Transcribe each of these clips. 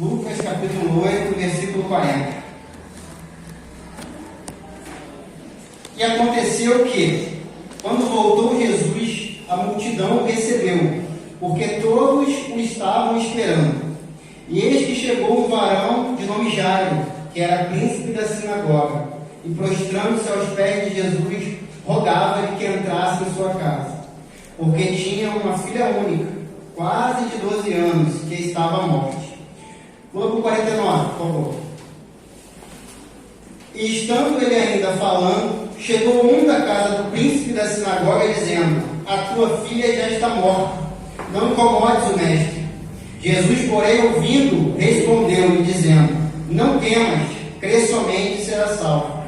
Lucas capítulo 8, versículo 40. E aconteceu que, quando voltou Jesus, a multidão o recebeu, porque todos o estavam esperando. E eis que chegou um varão de nome Jairo, que era príncipe da sinagoga, e prostrando-se aos pés de Jesus, rogava-lhe que entrasse em sua casa, porque tinha uma filha única, quase de 12 anos, que estava à morte. Vamos para o 49, por favor. E estando ele ainda falando, chegou um da casa do príncipe da sinagoga, dizendo: a tua filha já está morta, não incomodes o mestre. Jesus, porém, ouvindo, respondeu-lhe, dizendo: não temas, crê somente e será salvo.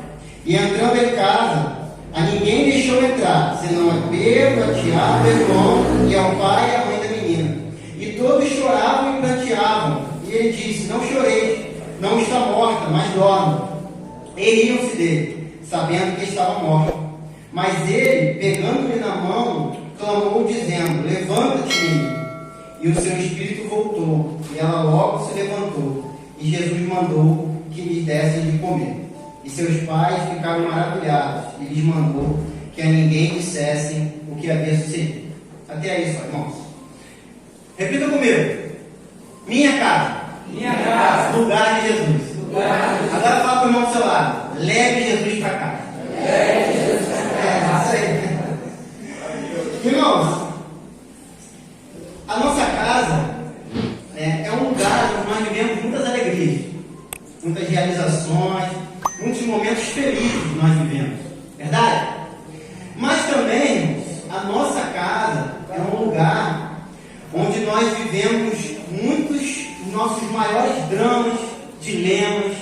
E entrando em casa, a ninguém deixou entrar, senão a Pedro, a Tiago, a João, e ao pai e à mãe da menina. E todos choravam e pranteavam. E ele disse: não choreis, não está morta, mas dorme. E riam-se dele, sabendo que estava morta. Mas ele, pegando-lhe na mão, clamou, dizendo: levanta-te, menina. E o seu espírito voltou, e ela logo se levantou. E Jesus mandou que lhes dessem de comer. E seus pais ficaram maravilhados, e lhes mandou que a ninguém dissessem o que havia sucedido. Até aí só, irmãos. Repita comigo: minha casa. Minha casa. Lugar de Jesus. Lugar de Jesus. Agora fala para o irmão do seu lado: leve Jesus para casa. Leve Jesus para casa. Isso aí. Irmãos, a nossa casa é um lugar onde nós vivemos muitas alegrias, muitas realizações, muitos momentos felizes nós vivemos, verdade? Mas também a nossa casa é um lugar onde nós vivemos muitos dos nossos maiores dramas, dilemas,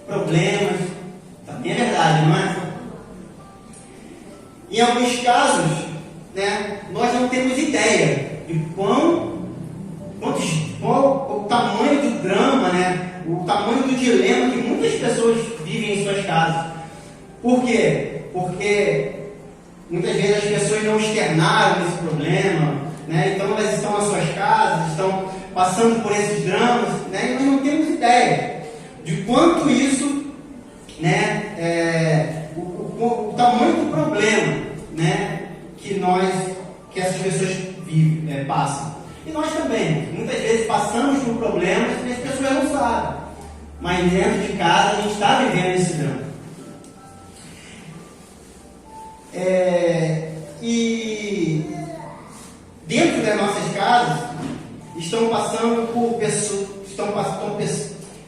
problemas. Também é verdade, não é? Em alguns casos, nós não temos ideia de qual o tamanho do drama, o tamanho do dilema que muitas pessoas vivem em suas casas. Por quê? Porque muitas vezes as pessoas não externaram esse problema, então elas estão nas suas casas, estão passando por esses dramas, e nós não temos ideia de quanto isso, o tamanho do problema, que essas pessoas vivem, passam. E nós também, muitas vezes passamos por problemas e as pessoas não sabem, mas dentro de casa a gente está vivendo esse drama. E dentro das nossas casas estão passando por pessoas,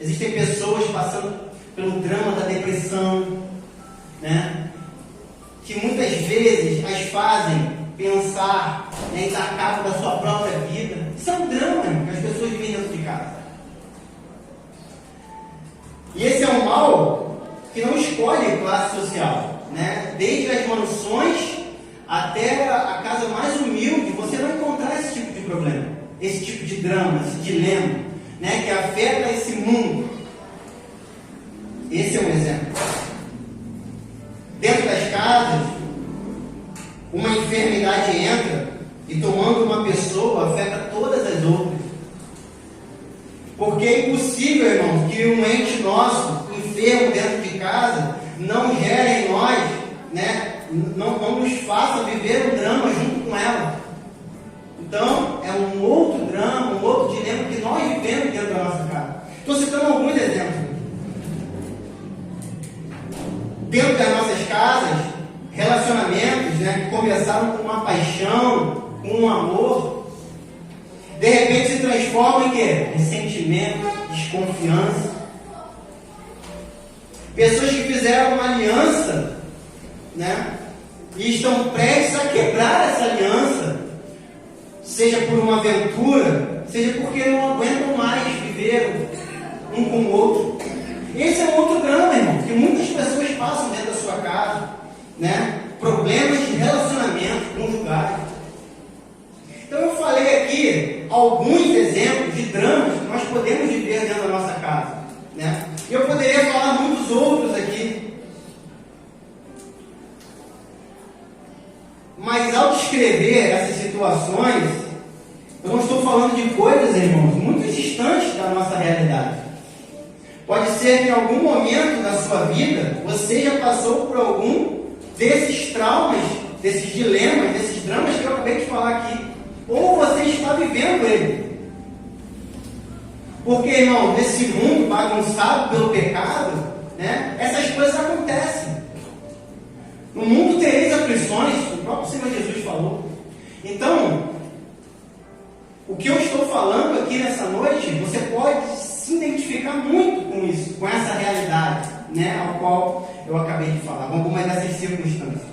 existem pessoas passando pelo drama da depressão, que muitas vezes as fazem pensar em dar cabo da sua própria vida. Isso é um drama que as pessoas vivem dentro de casa. E esse é um mal que não escolhe classe social, Desde as mansões até a casa mais humilde, você vai encontrar esse tipo de problema, esse tipo de drama, esse dilema, que afeta esse mundo. Esse é um exemplo. Dentro das casas, uma enfermidade entra e, tomando uma pessoa, afeta todas as outras. Porque é impossível, irmão, que um ente nosso, enfermo dentro de casa, não gere em nós, não nos faça viver um drama junto com ela. Então, é um outro drama, um outro dilema que nós vivemos dentro da nossa casa. Estou citando alguns exemplos. Dentro das nossas casas, relacionamentos que começaram com uma paixão, com um amor, de repente se transformam em quê? Ressentimento, desconfiança. Pessoas que fizeram uma aliança, e estão prestes a quebrar essa aliança, seja por uma aventura, seja porque não aguentam mais viver um com o outro. Esse é um outro drama, irmão, que muitas pessoas passam dentro da sua casa, problemas de relacionamento conjugal. Então eu falei aqui alguns exemplos de dramas que nós podemos viver dentro da nossa casa, E eu poderia falar muitos outros aqui. Mas ao descrever essas situações, eu não estou falando de coisas, irmãos, muito distantes distante da nossa realidade. Pode ser que em algum momento da sua vida você já passou por algum desses traumas, desses dilemas, desses dramas que eu acabei de falar aqui. Ou você está vivendo ele. Porque, irmão, nesse mundo bagunçado pelo pecado, né, essas coisas acontecem. No mundo tereis aflições, o próprio Senhor Jesus falou. Então, o que eu estou falando aqui nessa noite, você pode se identificar muito com isso, com essa realidade, né, ao qual eu acabei de falar, com algumas dessas circunstâncias.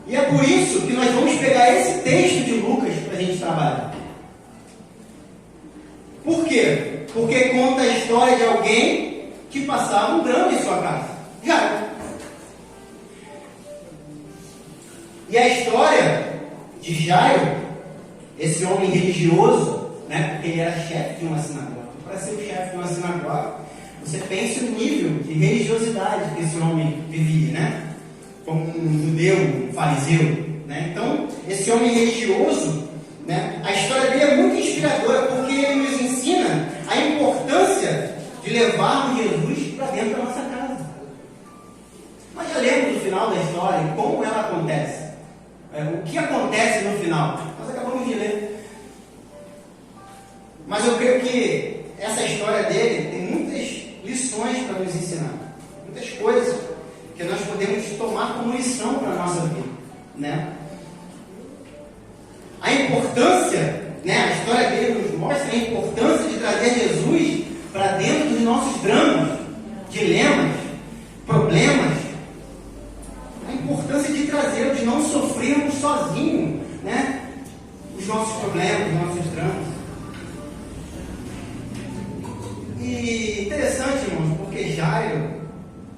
E é por isso que nós vamos pegar esse texto de Lucas para a gente trabalhar. Por quê? Porque conta a história de alguém que passava um drama em sua casa. Jairo. E a história de Jairo, esse homem religioso, né, porque ele era chefe de uma sinagoga. Para ser o chefe de uma sinagoga, você pensa no nível de religiosidade que esse homem vivia, né? Como um judeu, um fariseu, né? Então, esse homem religioso, né, a história dele é muito inspiradora, porque ele nos ensina a importância de levarmos Jesus para dentro da nossa casa. Nós já lemos no final da história como ela acontece. O que acontece no final? Nós acabamos de ler. Mas eu creio que essa história dele tem muitas lições para nos ensinar. Muitas coisas que nós podemos tomar como lição para a nossa vida, né? A importância, né? A história dele nos mostra a importância de trazer Jesus para dentro dos nossos dramas, dilemas, problemas. A importância de trazê-lo, de não sofrermos sozinhos, né, os nossos problemas, os nossos dramas. E interessante, irmãos, porque Jairo,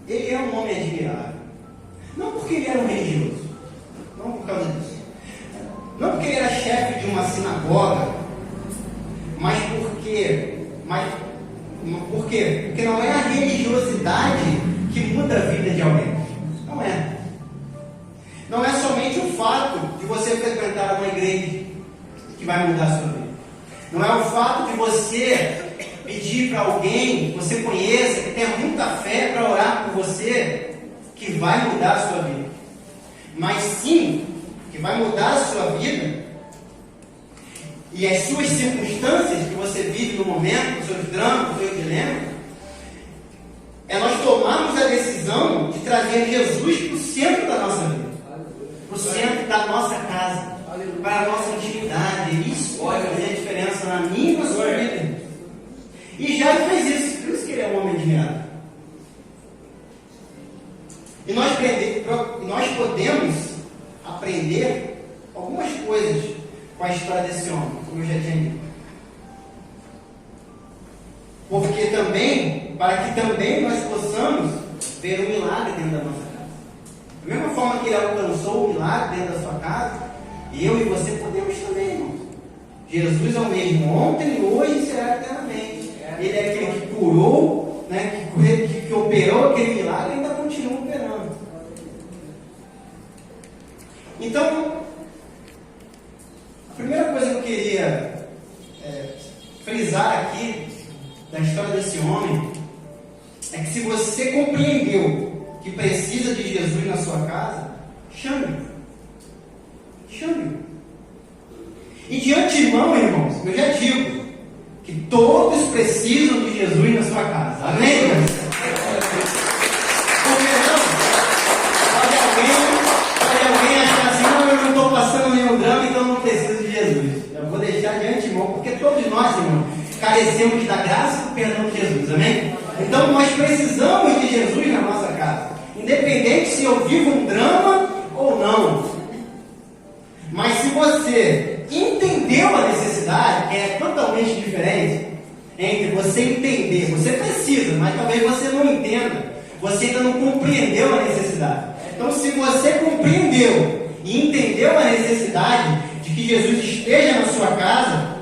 ele é um homem admirável. Não porque ele era um religioso, não por causa disso. Não porque ele era chefe de uma sinagoga, mas por quê? Porque não é a religiosidade que muda a vida de alguém. Não é. Não é somente o fato de você frequentar uma igreja que vai mudar a sua vida. Não é o fato de você pedir para alguém que você conheça, que tenha muita fé para orar por você, que vai mudar a sua vida. Mas sim, que vai mudar a sua vida e as suas circunstâncias que você vive no momento, os seus dramas, os seus dilemas, é nós tomarmos a decisão de trazer Jesus para o centro da nossa vida. Para o centro da nossa casa, para a nossa intimidade. Isso pode fazer a diferença na minha e na sua vida. E Jairo fez isso, por isso que ele é um homem admirável. E nós podemos aprender algumas coisas com a história desse homem, como eu já tinha dito. Porque também, para que também nós possamos ver um milagre dentro da nossa casa. Da mesma forma que ele alcançou o milagre dentro da sua casa, eu e você podemos também, irmãos. Jesus é o mesmo ontem, hoje e será eternamente. Ele é aquele que curou, né, que operou aquele milagre e ainda continua operando. Então, a primeira coisa que eu queria frisar aqui da história desse homem é que se você compreendeu que precisa de Jesus na sua casa, chame-o. Chame-o. E de antemão, irmãos, eu já digo que todos precisam de Jesus na sua casa. Amém, irmãos? Porque não? Pode alguém achar assim, não, eu não estou passando nenhum drama, então não preciso de Jesus. Eu vou deixar de antemão, porque todos nós, irmãos, carecemos da graça e do perdão de Jesus. Amém? Então nós precisamos de Jesus na nossa casa. Independente se eu vivo um drama ou não. Mas se você entendeu a necessidade, é totalmente diferente entre você entender. Você precisa, mas talvez você não entenda. Você ainda não compreendeu a necessidade. Então, se você compreendeu e entendeu a necessidade de que Jesus esteja na sua casa,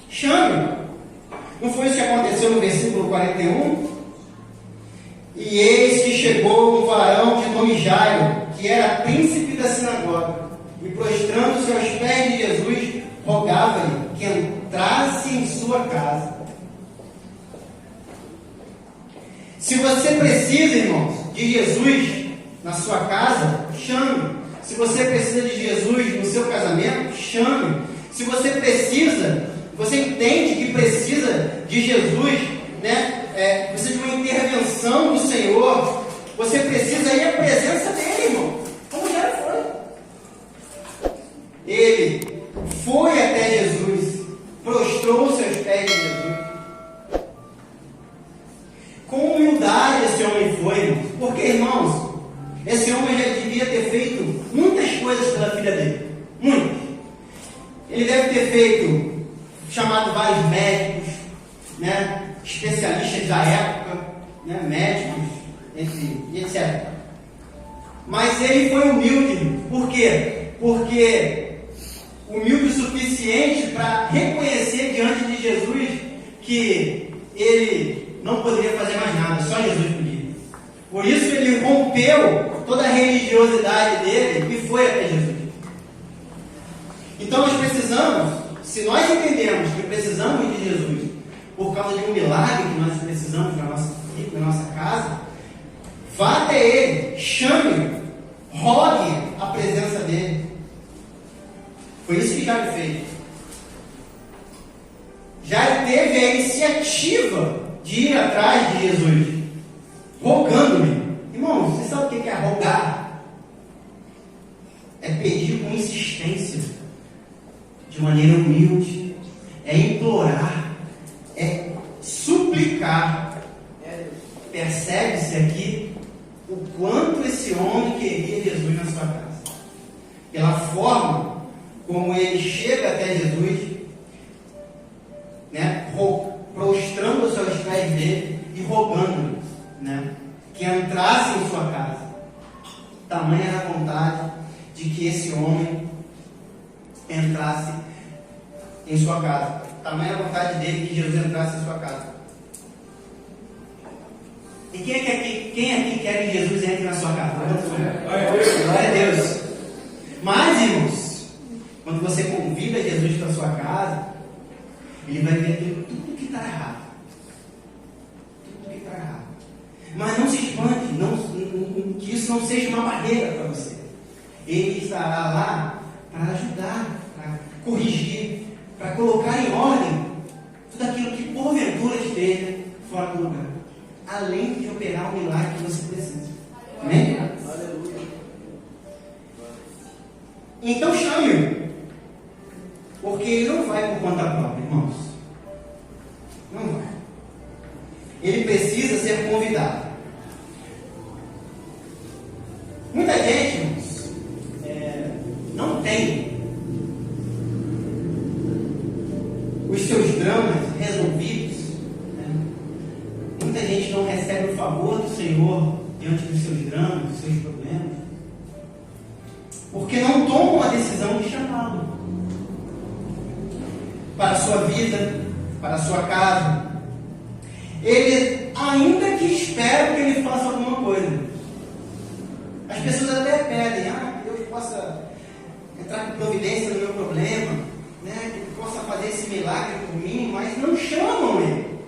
chame-o. Não foi isso que aconteceu no versículo 41? E eis que chegou um varão de nome Jairo, que era príncipe da sinagoga, e prostrando-se aos pés de Jesus, rogava-lhe que entrasse sua casa. Se você precisa, irmãos, de Jesus na sua casa, chame. Se você precisa de Jesus no seu casamento, chame. Se você precisa, você entende que precisa de Jesus, né? Precisa de uma intervenção do Senhor, você precisa ir à presença dele, irmão. Como já foi. Ele foi até Jesus, prostrou seus pés de Jesus. Com humildade esse homem foi, irmãos. Porque, irmãos, esse homem já devia ter feito muitas coisas pela filha dele. Muitas. Ele deve ter feito, chamado vários médicos, né? Especialistas da época, né? Médicos, etc. Mas ele foi humilde. Por quê? Porque humilde o suficiente para reconhecer diante de Jesus que ele não poderia fazer mais nada, só Jesus podia. Por isso ele rompeu toda a religiosidade dele e foi até Jesus. Então nós precisamos, se nós entendemos que precisamos de Jesus por causa de um milagre que nós precisamos na nossa vida, na nossa casa, vá até ele, chame, rogue a presença dele. Foi isso que Jairo fez. Jairo teve a iniciativa de ir atrás de Jesus, rogando-lhe. Irmãos, você sabe o que é rogar? É pedir com insistência, de maneira humilde, é implorar, é suplicar. Percebe-se aqui o quanto esse homem queria Jesus na sua casa, pela forma como ele chega até Jesus, né, prostrando os seus pés dele e rogando-lhe, né, que entrasse em sua casa. Tamanha era a vontade de que esse homem entrasse em sua casa. Tamanha a vontade dele que Jesus entrasse em sua casa. E quem aqui quer que Jesus entre na sua casa? Glória a Deus. Mas, irmãos, quando você convida Jesus para a sua casa, ele vai ver tudo que está errado. Tudo que está errado. Mas não se espante, que isso não seja uma barreira para você. Ele estará lá para ajudar, para corrigir, para colocar em ordem tudo aquilo que porventura esteja fora do lugar, além de operar o milagre que você precisa. Amém? Aleluia. Então chame-o, porque ele não vai por conta própria, irmãos. Não vai. Ele precisa ser convidado. Muita gente, irmãos, não tem os seus dramas resolvidos, né? Muita gente não recebe o favor do Senhor diante dos seus dramas, dos seus problemas, porque não tomam a decisão de chamá-lo para a sua vida, para a sua casa. Ele ainda que espera que ele faça alguma coisa. As pessoas até pedem, que Deus possa entrar com providência no meu problema, né? Que ele possa fazer esse milagre por mim, mas não chamam ele,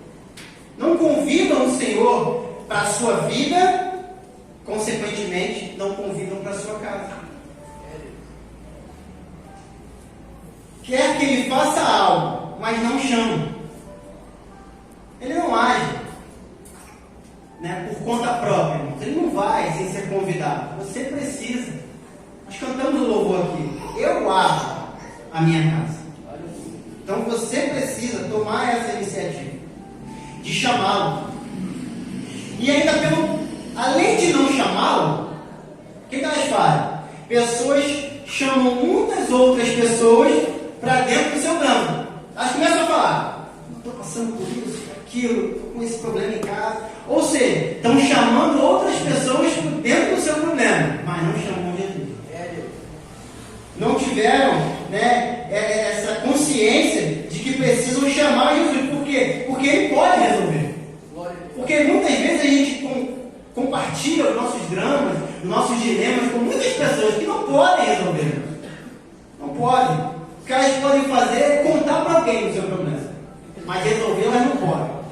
não convidam o Senhor para a sua vida, consequentemente não convidam para a sua casa. Quer que ele faça algo, mas não chama. Ele não age, né, por conta própria, irmãos. Ele não vai sem ser convidado. Você precisa. Nós cantamos o louvor aqui. Eu abro a minha casa. Então você precisa tomar essa iniciativa de chamá-lo. E ainda além de não chamá-lo, o que elas fazem? Pessoas chamam muitas outras pessoas para dentro do seu drama. Elas começam a falar: estou passando por isso, aquilo, estou com esse problema em casa. Ou seja, estão chamando outras pessoas por dentro do seu problema, mas não chamam Jesus. Não tiveram, né, essa consciência de que precisam chamar Jesus. Por quê? Porque ele pode resolver. Porque muitas vezes a gente compartilha os nossos dramas, os nossos dilemas com muitas pessoas que não podem resolver. Não podem. O que elas podem fazer é contar para alguém o seu problema. mas resolver elas não podem.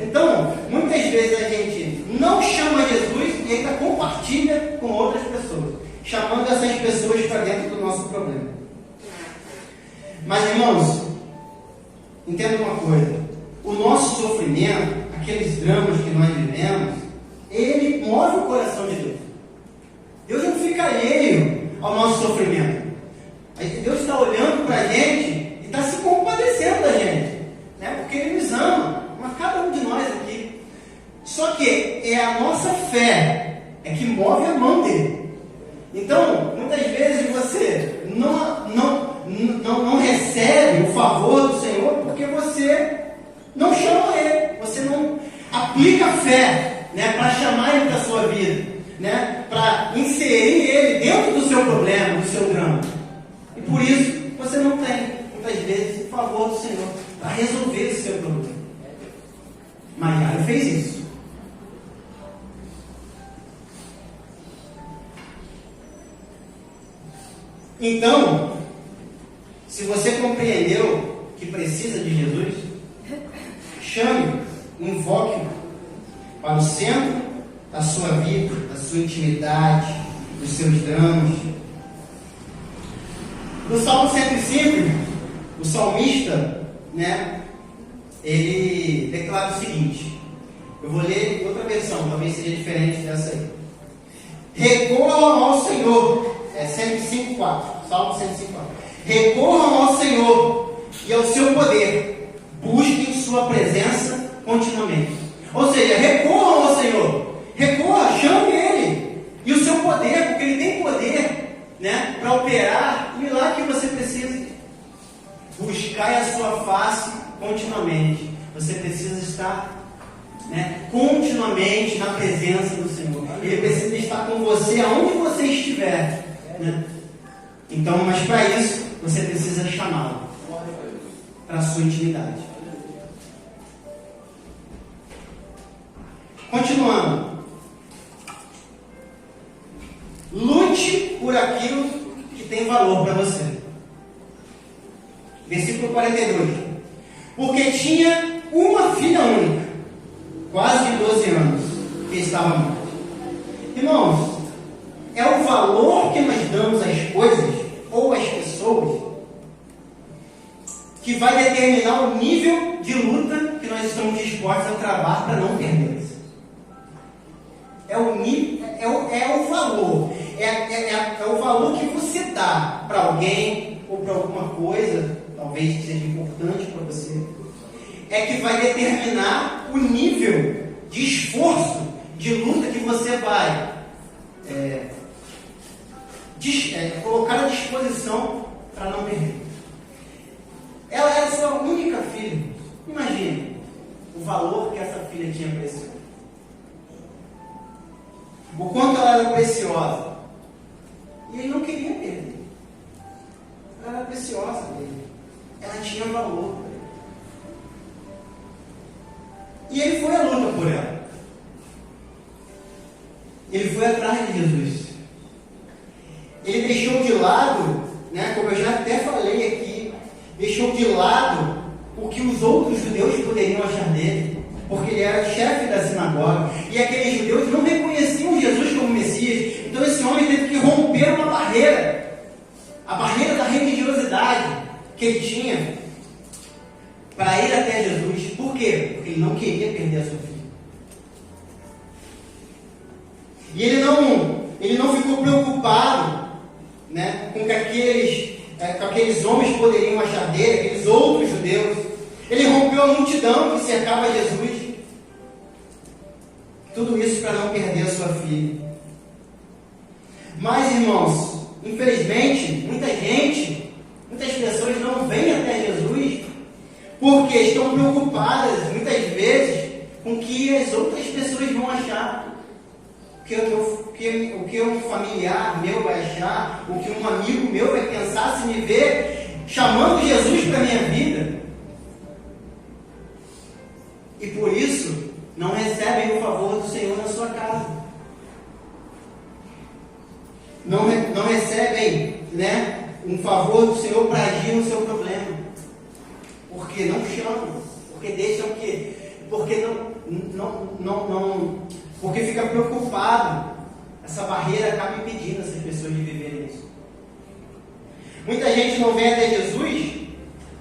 Então, muitas vezes a gente não chama Jesus e ainda compartilha com outras pessoas, chamando essas pessoas para dentro do nosso problema. Mas, irmãos, entenda uma coisa: o nosso sofrimento, aqueles dramas que nós vivemos, ele move o coração de Deus. Deus não fica alheio ao nosso sofrimento. Deus está olhando para a gente e está se compadecendo da gente, né? Porque Ele nos ama, cada um de nós aqui. Só que é a nossa fé que move a mão dele. Então, muitas vezes você não recebe o favor do Senhor porque você não chama Ele, você não aplica a fé, né, para chamar Ele para a sua vida, né, para inserir Ele dentro do seu problema, do seu drama. E por isso você não tem, muitas vezes, o favor do Senhor para resolver esse seu problema. Maiara fez isso. Então, se você compreendeu que precisa de Jesus, chame, invoque para o centro da sua vida, da sua intimidade, dos seus dramas. No Salmo 105, o salmista, né, ele declara o seguinte, eu vou ler outra versão, talvez seja diferente dessa aí. Recorram ao Senhor, 105:4, Salmo 105:4. Recorram ao Senhor e ao seu poder, busquem sua presença continuamente. Ou seja, recorram ao Senhor, recorra, chame Ele e o seu poder, porque Ele tem poder, né, para operar o milagre que você precisa. Buscai a sua face continuamente. Você precisa estar, né, continuamente na presença do Senhor. Ele precisa estar com você aonde você estiver, né? Então, mas para isso você precisa chamá-lo para a sua intimidade. Continuando, lute por aquilo que tem valor para você. Versículo 42. Porque tinha uma filha única, quase de 12 anos, que estava morta. Irmãos, é o valor que nós damos às coisas ou às pessoas que vai determinar o nível de luta que nós estamos dispostos a travar para não perdê-las. É o valor, é o valor que você dá para alguém ou para alguma coisa, talvez que seja importante para você, é que vai determinar o nível de esforço, de luta que você vai colocar à disposição para não perder. Ela era sua única filha. Imagine o valor que essa filha tinha para esse homem. O quanto ela era preciosa. E ele não queria perder. Ela era preciosa para ele. Ela tinha valor para ele. E ele foi à luta por ela. Ele foi atrás de Jesus. Ele deixou de lado, né, como eu já até falei aqui, deixou de lado o que os outros judeus poderiam achar dele, porque ele era chefe da sinagoga, e aqueles judeus não reconheciam Jesus como Messias. Então esse homem teve que romper uma barreira, a barreira da religiosidade que ele tinha, para ir até Jesus. Por quê? Porque ele não queria perder a sua filha. E ele não ficou preocupado, né, com que aqueles homens poderiam achar dele, aqueles outros judeus. Ele rompeu a multidão que cercava Jesus. Tudo isso para não perder a sua filha. Mas, irmãos, infelizmente, muitas pessoas não vêm até Jesus porque estão preocupadas, muitas vezes, com o que as outras pessoas vão achar. O que um familiar meu vai achar, o que um amigo meu vai pensar se me ver chamando Jesus para a minha vida. E por isso, não recebem o favor do Senhor na sua casa. Não recebem, né, um favor do Senhor para agir no seu problema. Porque não chamam, porque porque deixam que, porque porque fica preocupado. Essa barreira acaba impedindo essas pessoas de viverem isso. Muita gente não vem até Jesus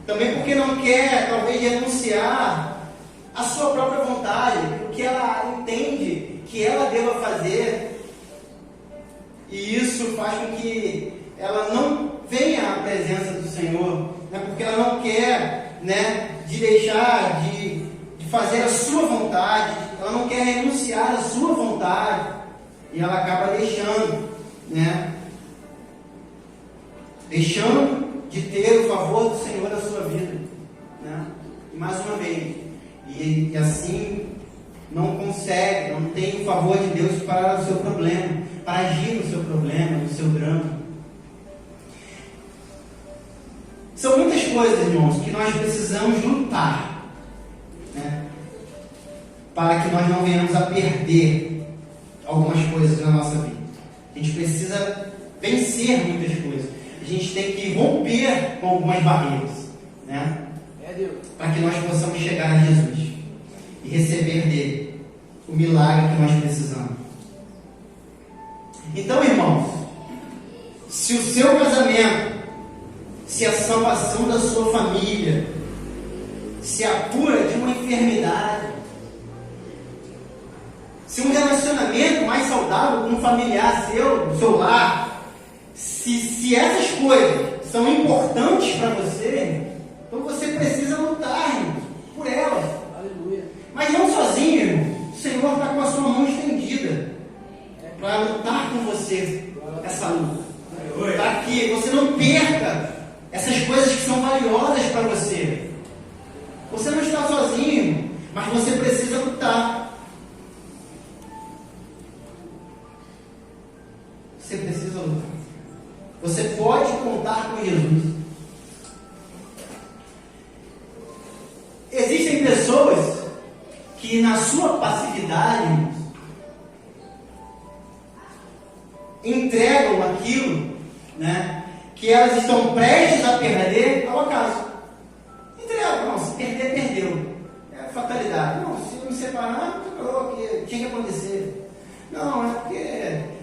também porque não quer, talvez, renunciar à sua própria vontade, o que ela entende que ela deva fazer. E isso faz com que ela não venha à presença do Senhor, né? Porque ela não quer, né, de deixar de fazer a sua vontade, ela não quer renunciar à sua vontade, e ela acaba deixando, né, deixando de ter o favor do Senhor na sua vida, né? E mais uma vez, e assim não consegue, não tem o favor de Deus para o seu problema, para agir no seu problema, no seu drama. São muitas coisas, irmãos, que nós precisamos lutar, né, para que nós não venhamos a perder algumas coisas na nossa vida. A gente precisa vencer muitas coisas. A gente tem que romper com algumas barreiras, né, para que nós possamos chegar a Jesus e receber dele o milagre que nós precisamos. Então, irmãos, se o seu casamento, se a salvação da sua família, se a cura de uma enfermidade, se um relacionamento mais saudável com um familiar seu, do seu lar, se essas coisas são importantes para você, então você precisa lutar, irmão, por elas. Aleluia. Mas não sozinho, irmão. O Senhor está com a sua mão estendida para lutar com você essa luta, para que você não perca essas coisas que são valiosas para você. Você não está sozinho, mas você precisa lutar. Você precisa lutar. Você pode contar com Jesus. Existem pessoas que, na sua passividade, entregam aquilo, né, que elas estão prestes a perder ao acaso. Entregam, não, se perder, perdeu. É fatalidade. Não, se eu me separar, separou, que tinha que acontecer. Não, é porque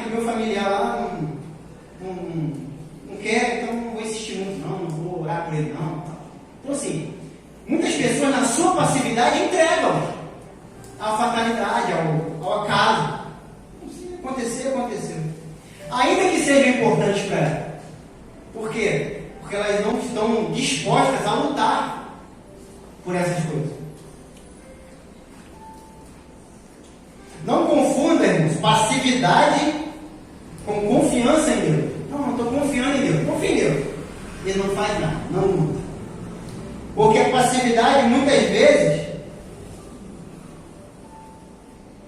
que meu familiar lá não quer, então não vou insistir muito, não vou orar por ele, não. Então, assim, muitas pessoas na sua passividade entregam à fatalidade, ao acaso. Se acontecer, aconteceu. Ainda que seja importante para ela. Por quê? Porque elas não estão dispostas a lutar por essas coisas. Não confunda, irmãos, passividade com confiança em Deus. Não estou confiando em Deus. Confia em Deus. Ele não faz nada, não luta. Porque a passividade, muitas vezes,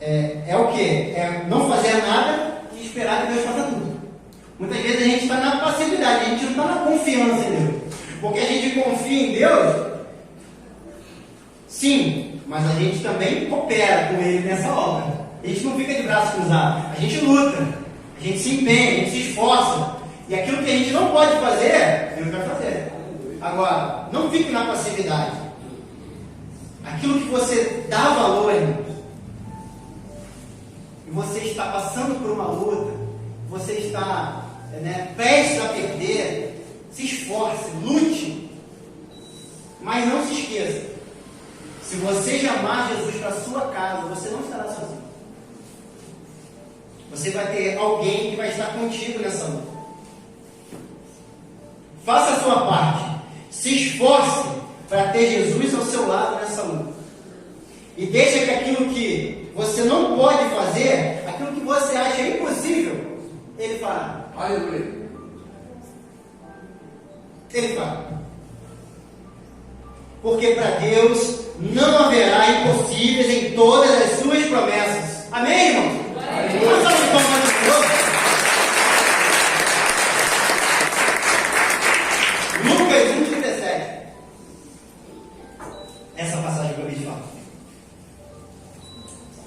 é o quê? É não fazer nada e esperar que Deus faça tudo. Muitas vezes a gente está na passividade, a gente não está na confiança em Deus. Porque a gente confia em Deus, sim, mas a gente também coopera com Ele nessa obra. A gente não fica de braços cruzados, a gente luta, a gente se empenha, a gente se esforça. E aquilo que a gente não pode fazer, Deus vai fazer. Agora, não fique na passividade. Aquilo que você dá valor, irmãos, e você está passando por uma luta, você está prestes a perder, se esforce, lute, mas não se esqueça, se você chamar Jesus para a sua casa, você não estará sozinho. Você vai ter alguém que vai estar contigo nessa luta. Faça a sua parte, se esforce para ter Jesus ao seu lado nessa luta. E deixa que aquilo que você não pode fazer, aquilo que você acha impossível, Ele fará. Aleluia. Ele fará. Porque para Deus não haverá impossíveis em todas as suas promessas. Amém, irmãos? Amém. Lucas 1,17. Essa passagem que eu acabei de falar.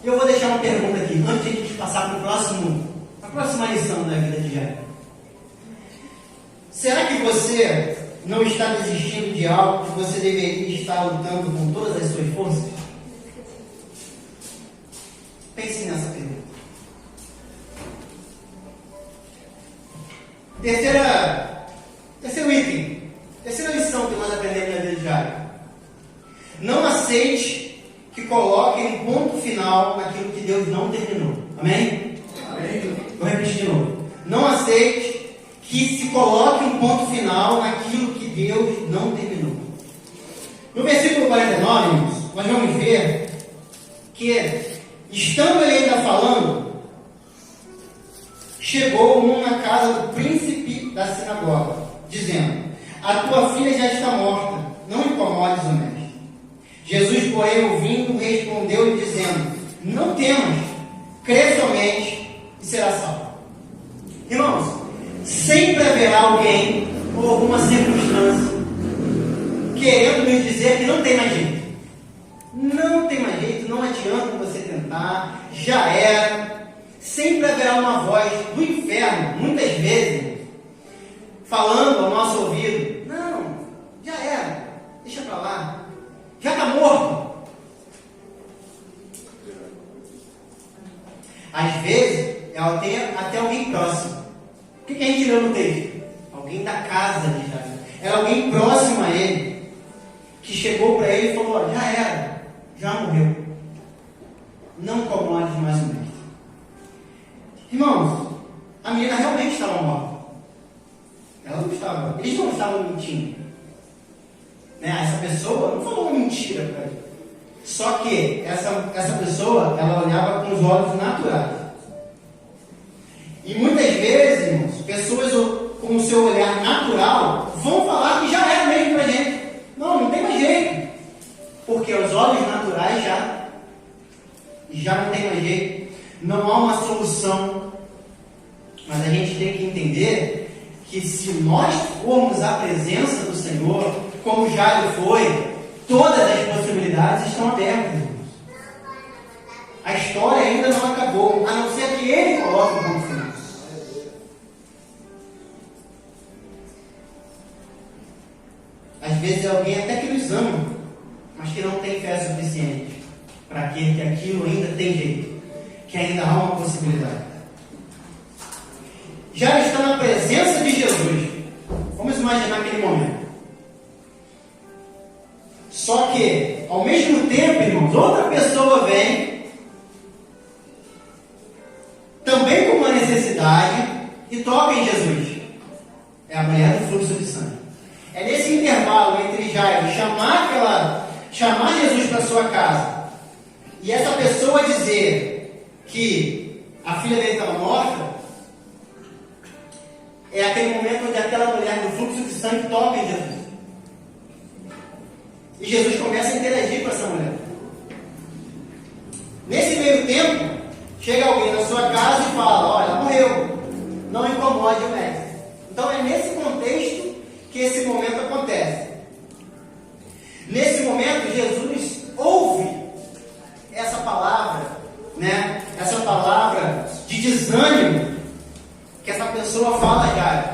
E eu vou deixar uma pergunta aqui, antes de a gente passar para a próxima lição da vida de Jairo. Será que você não está desistindo de algo que você deveria estar lutando com todas as suas forças? Pense nessa pergunta. Terceiro item. Terceira lição que nós aprendemos na vida de Jairo. Não aceite que coloquem um ponto final naquilo que Deus não terminou. Amém? Amém. Vou repetir de novo. Não aceite que se coloque um ponto final naquilo que Deus não terminou. No versículo 49, irmãos, nós vamos ver que, estando ele ainda falando, chegou um na casa do príncipe da sinagoga, dizendo: a tua filha já está morta, não incomodes o mestre. Jesus, porém, ouvindo, respondeu-lhe, dizendo: não temas, crê somente e será salvo. Irmãos, sempre haverá alguém ou alguma circunstância querendo nos dizer que não tem mais jeito. Não tem mais jeito, não adianta você tentar, já era. Sempre haverá uma voz do inferno, muitas vezes, falando ao nosso ouvido: não, já era, deixa pra lá, já está morto. Às vezes, é até alguém próximo. O que a gente leu no texto? Alguém da casa de Jairo. Era alguém próximo a ele, que chegou para ele e falou: já era, já morreu. Não incomode mais o mestre. Irmãos, a menina realmente estava morta. Ela não estava, eles não estavam mentindo. Essa pessoa não falou uma mentira para ele. Só que essa pessoa, ela olhava com os olhos naturais. E muitas vezes, irmãos, pessoas com o seu olhar natural vão falar que já era mesmo para a gente. Não tem mais jeito. Porque os olhos naturais já não tem mais jeito. Não há uma solução. Mas a gente tem que entender que se nós formos à presença do Senhor, como Jairo foi, todas as possibilidades estão abertas, irmãos. A história ainda não acabou, a não ser que Ele coloque o ponto final. Às vezes é alguém até que nos ama, mas que não tem fé suficiente para que aquilo ainda tem jeito, que ainda há uma possibilidade. Já está na presença de Jesus. Vamos imaginar aquele momento. Só que, ao mesmo tempo, irmãos, outra pessoa vem, também com uma necessidade, e toca em Jesus. É a mulher do fluxo de sangue. É nesse intervalo entre Jairo chamar Jesus para sua casa, e essa pessoa dizer que a filha dele estava morta, é aquele momento onde aquela mulher do fluxo de sangue toca em Jesus. E Jesus começa a interagir com essa mulher. Nesse meio tempo, chega alguém na sua casa e fala: olha, morreu, não incomode o mestre. Então é nesse contexto que esse momento acontece. Nesse momento, Jesus ouve essa palavra, essa palavra de desânimo que essa pessoa fala a Jairo.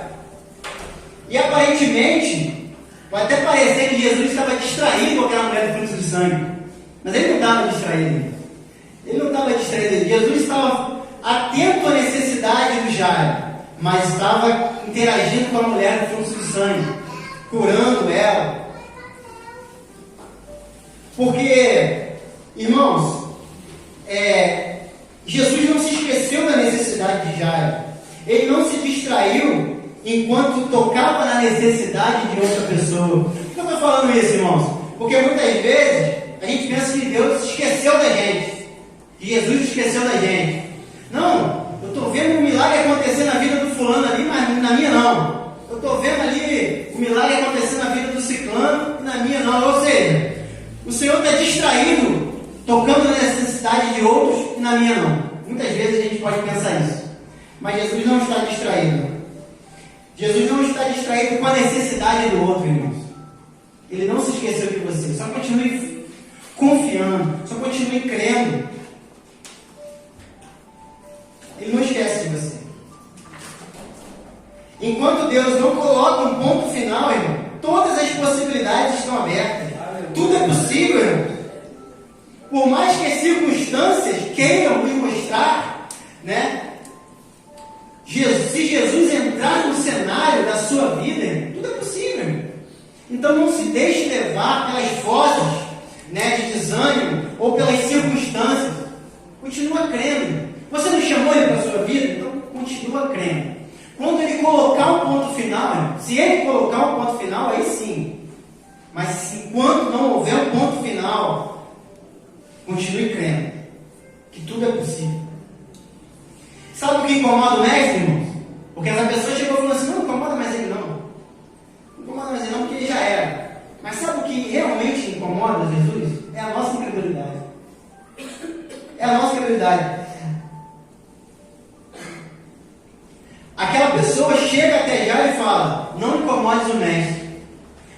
E aparentemente, vai até parecer que Jesus estava distraído com aquela mulher do fluxo de sangue. Mas ele não estava distraído. Ele não estava distraído. Jesus estava atento à necessidade do Jairo, mas estava interagindo com a mulher do fluxo de sangue, curando ela. Porque, irmãos, Jesus não se esqueceu da necessidade de Jairo. Ele não se distraiu enquanto tocava na necessidade de outra pessoa. Por que eu estou falando isso, irmãos? Porque muitas vezes a gente pensa que Deus se esqueceu da gente, que Jesus se esqueceu da gente. Não, eu estou vendo um milagre acontecer na vida do fulano ali, mas na minha não. Eu estou vendo ali o milagre acontecer na vida do ciclano e na minha não. Ou seja, o Senhor está distraído, tocando na necessidade de outros e na minha não. Muitas vezes a gente pode pensar isso. Mas Jesus não está distraído. Jesus não está distraído com a necessidade do outro, irmãos. Ele não se esqueceu de você. Só continue confiando. Só continue crendo. Ele não esquece de você. Enquanto Deus não coloca um ponto final, irmão, possibilidades estão abertas. Tudo é possível, irmãos. Por mais que as circunstâncias queiram nos mostrar, né? Se Jesus entrar no cenário da sua vida, irmão, tudo é possível, irmão. Então não se deixe levar pelas vozes, né, de desânimo ou pelas circunstâncias. Continua crendo. Você não chamou ele para a sua vida? Então continua crendo. Quando ele colocar um ponto final, irmão, se ele colocar um ponto final, aí sim. Mas enquanto não houver um ponto final, continue crendo que tudo é possível. Sabe o que incomoda o mestre, irmãos? Porque essa pessoa chegou e falou assim: não incomoda mais ele não. Não incomoda mais ele não, porque ele já era. Mas sabe o que realmente incomoda Jesus? É a nossa incredulidade. É a nossa incredulidade. Aquela pessoa chega até já e fala: não incomodes o mestre.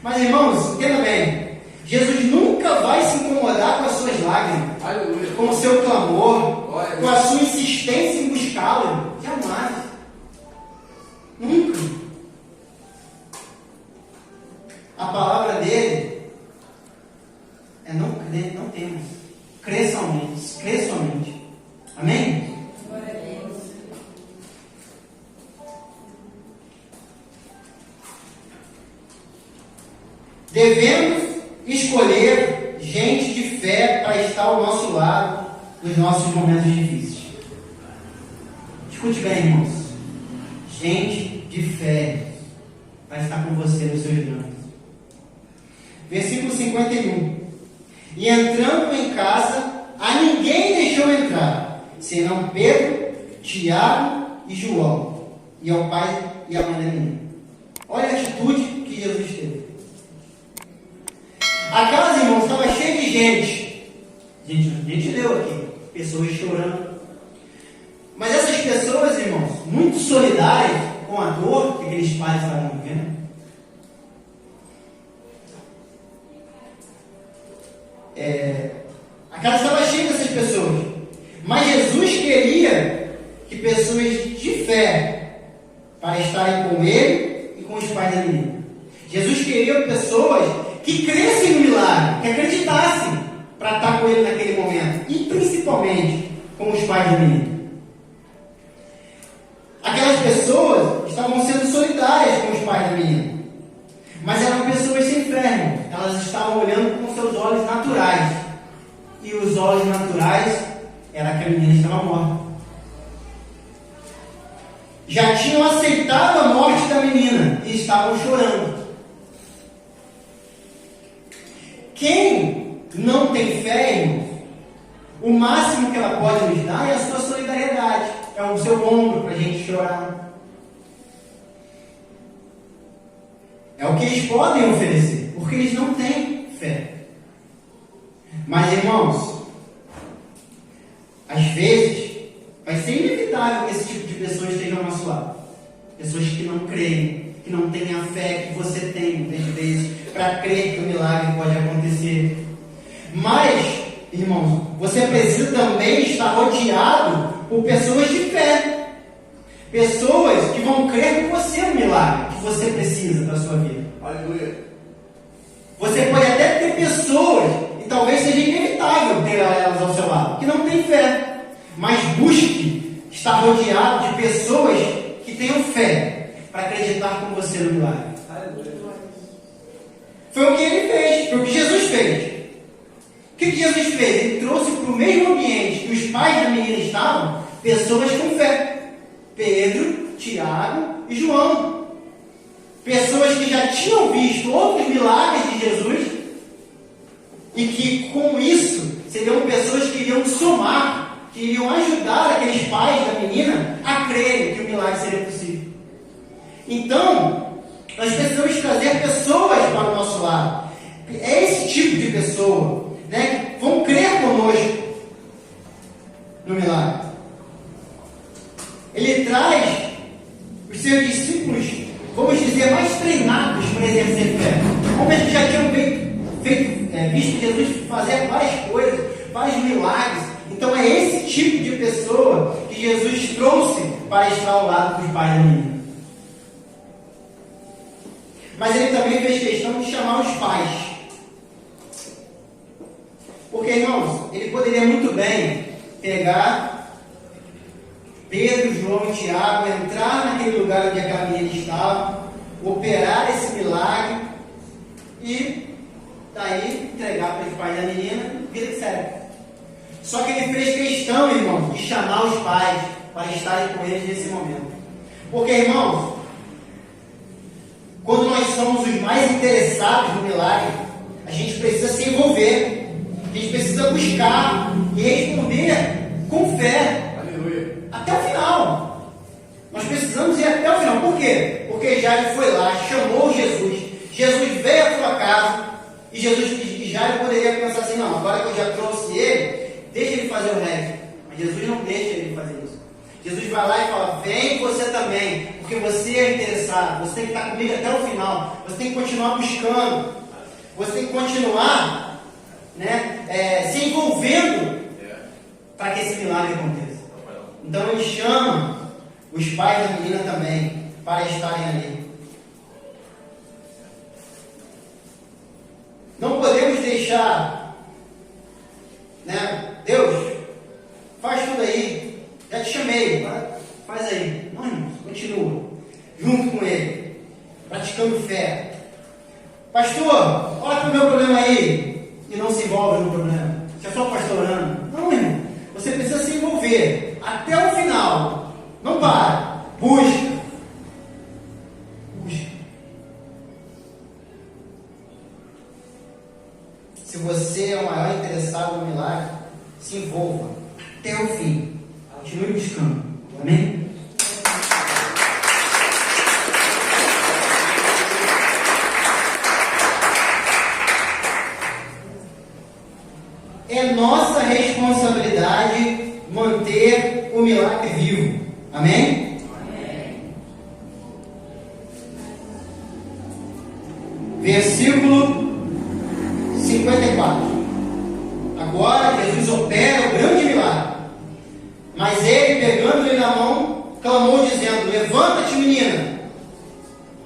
Mas irmãos, entenda bem, Jesus nunca vai se incomodar com as suas lágrimas, Aleluia. com o seu clamor, Glória a com a sua insistência em buscá-lo. Jamais. Nunca. A palavra dele é não crer, não temos. Crê somente. Crê somente. Amém? Glória a Deus. Devemos escolher gente de fé para estar ao nosso lado nos nossos momentos difíceis. Escute bem, irmãos. Gente de fé para estar com você nos seus dramas. Versículo 51. E entrando em casa, a ninguém deixou entrar, senão Pedro, Tiago e João, e ao pai e à mãe da menina. Olha a atitude que Jesus teve. A casa, irmãos, estava cheia de gente. A gente leu aqui, pessoas chorando. Mas essas pessoas, irmãos, muito solidárias com a dor que aqueles pais estavam vivendo. A casa estava cheia dessas pessoas. Mas Jesus queria que pessoas de fé para estarem com ele e com os pais da menina. Jesus queria pessoas que crescem no milagre, que acreditassem para estar com ele naquele momento, e principalmente com os pais da menina. Aquelas pessoas estavam sendo solidárias com os pais da menina, mas eram pessoas sem fé, irmão. Elas estavam olhando com seus olhos naturais, e os olhos naturais era que a menina estava morta. Já tinham aceitado a morte da menina e estavam chorando. Quem não tem fé, irmãos, o máximo que ela pode nos dar é a sua solidariedade, é o seu ombro para a gente chorar. É o que eles podem oferecer, porque eles não têm fé. Mas, irmãos, às vezes vai ser inevitável que esse tipo de pessoas estejam ao nosso lado. Pessoas que não creem, que não têm a fé que você tem, muitas vezes, para crer que o milagre pode acontecer. Mas, irmãos, você precisa também estar rodeado por pessoas de fé. Pessoas que vão crer com você no milagre que você precisa para a sua vida. Aleluia. Você pode até ter pessoas, e talvez seja inevitável ter elas ao seu lado, que não têm fé. Mas busque estar rodeado de pessoas que tenham fé para acreditar com você no milagre. Aleluia. Foi o que ele fez, foi o que Jesus fez. O que Jesus fez? Ele trouxe para o mesmo ambiente que os pais da menina estavam, pessoas com fé. Pedro, Tiago e João. Pessoas que já tinham visto outros milagres de Jesus e que com isso seriam pessoas que iriam somar, que iriam ajudar aqueles pais da menina a crerem que o milagre seria possível. Então, nós precisamos trazer pessoas para o nosso lado. É esse tipo de pessoa, né, que vão crer conosco no milagre. Ele traz os seus discípulos, vamos dizer, mais treinados para exercer fé. Como eles já tinham visto Jesus fazer várias coisas, vários milagres. Então é esse tipo de pessoa que Jesus trouxe para estar ao lado dos pais da menina. Mas ele também fez questão de chamar os pais. Porque, irmãos, ele poderia muito bem pegar Pedro, João e Tiago, entrar naquele lugar onde aquela menina estava, operar esse milagre e daí entregar para os pais da menina, vida de sério. Só que ele fez questão, irmãos, de chamar os pais para estarem com eles nesse momento. Porque, irmãos, quando nós somos os mais interessados no milagre, a gente precisa se envolver, a gente precisa buscar e responder com fé. Aleluia. Até o final. Nós precisamos ir até o final. Por quê? Porque Jairo foi lá, chamou Jesus. Jesus veio à sua casa e Jairo poderia pensar assim: não, agora que eu já trouxe ele, deixa ele fazer o resto. Mas Jesus não deixa ele fazer isso. Jesus vai lá e fala: vem você também, porque você é interessado, você tem que estar comigo até o final, você tem que continuar buscando, você tem que continuar, se envolvendo para que esse milagre aconteça. Então ele chama os pais da menina também para estarem ali. Não podemos deixar, Deus, faz tudo aí, já te chamei, faz aí. Não, irmãos, continua, junto com ele, praticando fé. Pastor, olha para o meu problema aí, e não se envolve no problema. Você é só pastorando. Não, irmão, você precisa se envolver até o final. Não para, busca. Se você é o maior interessado no milagre, se envolva até o fim. Continue buscando. Amém? É nossa responsabilidade manter o milagre vivo. Amém? Amém. Versículo 54. Agora Jesus opera o grande milagre. Mas ele, pegando-lhe na mão, clamou dizendo: levanta-te, menina.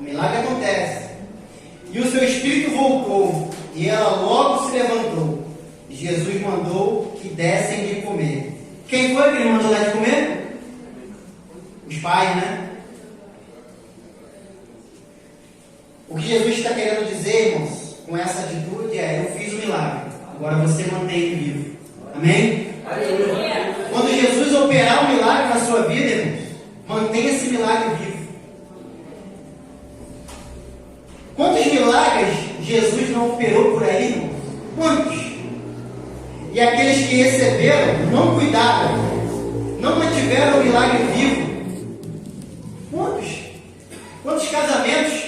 O milagre acontece. E o seu espírito voltou, e ela logo se levantou. E Jesus mandou que dessem de comer. Quem foi que ele mandou dar de comer? Os pais, né? O que Jesus está querendo dizer, irmãos, com essa atitude é: eu fiz o milagre, agora você mantém ele vivo. Amém? Quando Jesus operar o milagre na sua vida, irmãos, mantenha esse milagre vivo. Quantos milagres Jesus não operou por aí, irmãos? Quantos? E aqueles que receberam, não cuidaram, não mantiveram o milagre vivo. Quantos? Quantos casamentos,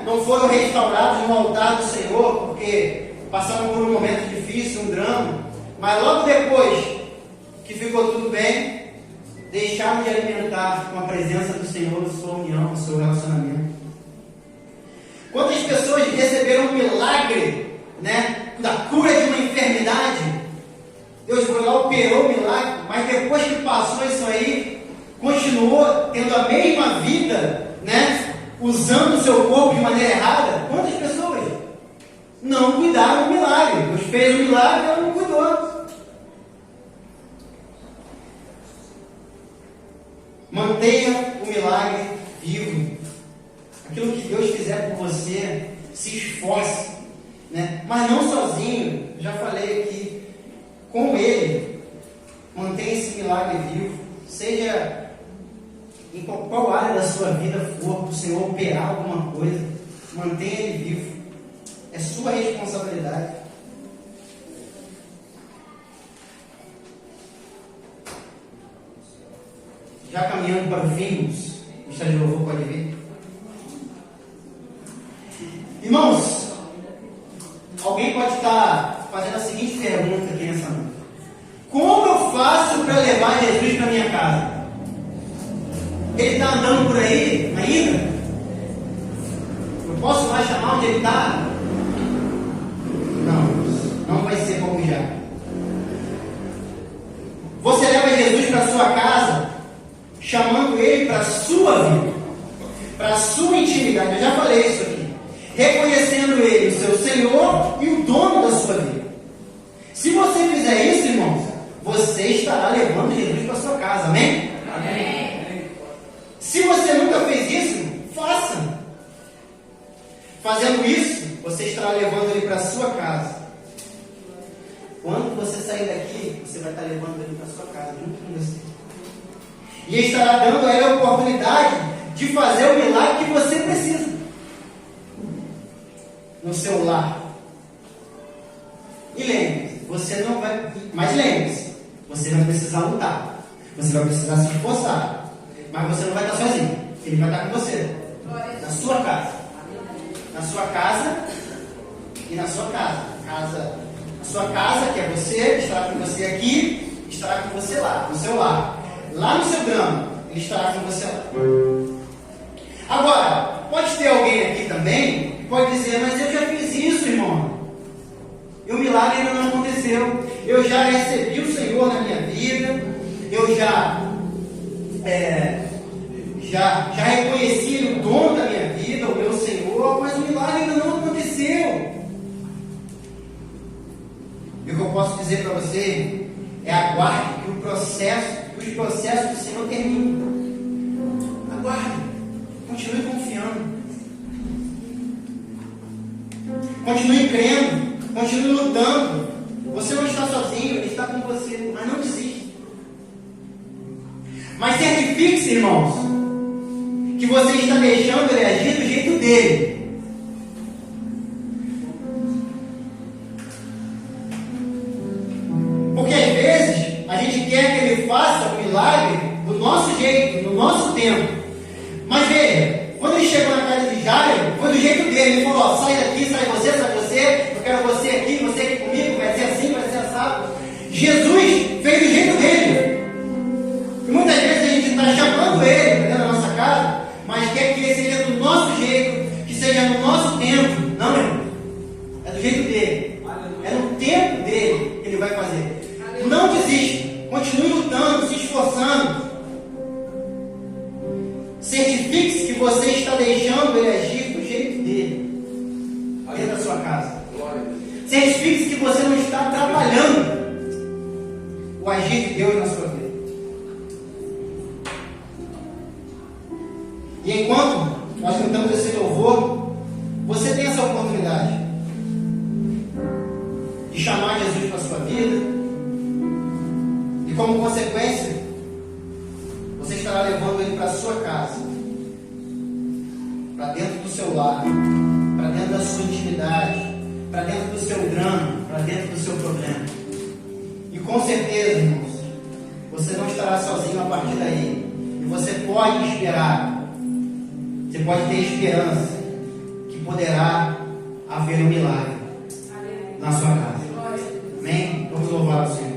não foram restaurados no altar do Senhor, porque passaram por um momento difícil, um drama, mas logo depois que ficou tudo bem, deixaram de alimentar com a presença do Senhor a sua união, o seu relacionamento. Quantas pessoas receberam um milagre, da cura de uma enfermidade? Deus foi lá, operou o milagre, mas depois que passou isso aí, continuou tendo a mesma vida, usando o seu corpo de maneira errada. Quantas pessoas não cuidaram do milagre? Deus fez o milagre e ela não cuidou. Mantenha o milagre vivo. Aquilo que Deus fizer por você, se esforce, mas não sozinho. Já falei aqui, com Ele. Mantenha esse milagre vivo. Seja em qual área da sua vida for, o Senhor operar alguma coisa, mantenha ele vivo. É sua responsabilidade. Já caminhando para o fim, o ministério de louvor pode vir. Irmãos, alguém pode estar fazendo a seguinte pergunta aqui nessa noite: como eu faço para levar Jesus para minha casa? Ele está andando por aí ainda? Eu posso lá chamar onde ele está? Não vai ser como já. Você leva Jesus para a sua casa, chamando ele para a sua vida, para a sua intimidade. Eu já falei isso aqui. reconhecendo Ele o seu Senhor e o dono da sua vida. Se você fizer isso, irmãos, você estará levando Jesus para a sua casa, amém? Amém. Se você nunca fez isso, faça. Fazendo isso, você estará levando Ele para a sua casa. Quando você sair daqui, você vai estar levando Ele para a sua casa, junto com você. E estará dando a Ele a oportunidade de fazer o milagre que você precisa no seu lar. E lembre-se, você não vai. Mas lembre-se, você vai precisar lutar. Você vai precisar se esforçar. Mas você não vai estar sozinho. Ele vai estar com você. Na sua casa. Na sua casa e na sua casa. A sua casa, que é você, estará com você aqui, estará com você lá, no seu lar. Lá no seu grama, ele estará com você lá. Agora, pode ter alguém aqui também que pode dizer, mas eu já fiz isso, irmão. E o milagre ainda não aconteceu. Eu já recebi o Senhor na minha vida. Eu já reconheci o dono da minha vida, o meu Senhor, mas o milagre ainda não aconteceu. E o que eu posso dizer para você é aguarde que os processos do Senhor terminem. Aguarde. Continue confiando. Continue crendo. Continue lutando. Você não está sozinho, Ele está com você. Mas não desista. Mas certifique-se, irmãos, que você está deixando Ele agir do jeito dele. Porque às vezes a gente quer que Ele faça o milagre do nosso jeito, no nosso tempo. Mas veja, quando Ele chegou na casa de Jairo, foi do jeito dele. Ele falou, ó, sai daqui, sai você, eu quero você aqui comigo, vai ser assim, vai ser assado. Jesus fez do jeito dele. E muitas vezes a gente está chamando Ele para dentro da nossa casa, mas quer que Ele seja do nosso jeito, que seja no nosso tempo. Não, irmão. É do jeito dele. É no tempo dele que Ele vai fazer. Não desista. Continue lutando, se esforçando. Certifique-se que você está deixando Ele agir do jeito dele dentro da sua casa. Certifique-se que você não está atrapalhando o agir de Deus na sua vida. E enquanto nós cantamos esse louvor, você tem essa oportunidade de chamar Jesus para a sua vida. E como consequência, você estará levando Ele para a sua casa, para dentro do seu lar, para dentro da sua intimidade, para dentro do seu drama, para dentro do seu problema. E com certeza, irmãos, você não estará sozinho a partir daí. E você pode esperar, você pode ter esperança que poderá haver um milagre na sua casa. Amém? Vamos louvar o Senhor.